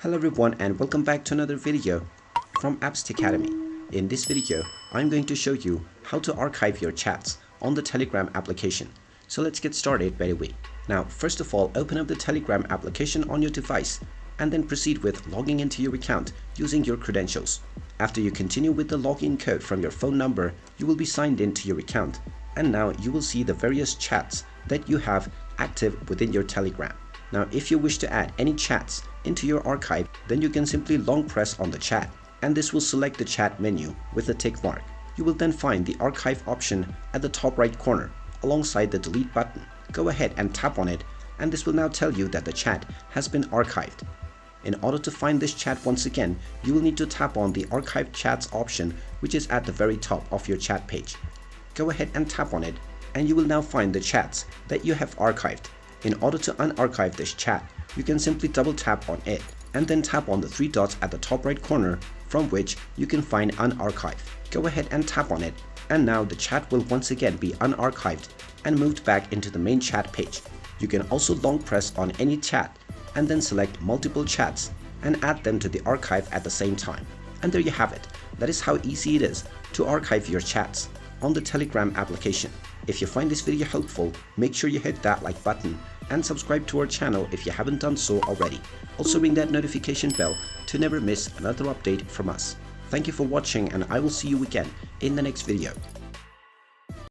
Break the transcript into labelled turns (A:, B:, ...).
A: Hello everyone and welcome back to another video from Apps Academy. In this video, I'm going to show you how to archive your chats on the Telegram application. So let's get started right away. Now, first of all, open up the Telegram application on your device and then proceed with logging into your account using your credentials. After you continue with the login code from your phone number, you will be signed into your account, and now you will see the various chats that you have active within your Telegram. Now, if you wish to add any chats into your archive, then you can simply long press on the chat, and this will select the chat menu with a tick mark. You will then find the archive option at the top right corner alongside the delete button. Go ahead and tap on it, and this will now tell you that the chat has been archived. In order to find this chat once again, you will need to tap on the archive chats option, which is at the very top of your chat page. Go ahead and tap on it, and you will now find the chats that you have archived. In order to unarchive this chat, you can simply double tap on it and then tap on the three dots at the top right corner from which you can find unarchive. Go ahead and tap on it, and now the chat will once again be unarchived and moved back into the main chat page. You can also long press on any chat and then select multiple chats and add them to the archive at the same time. And there you have it. That is how easy it is to archive your chats on the Telegram application. If you find this video helpful, make sure you hit that like button and subscribe to our channel if you haven't done so already. Also ring that notification bell to never miss another update from us. Thank you for watching, and I will see you again in the next video.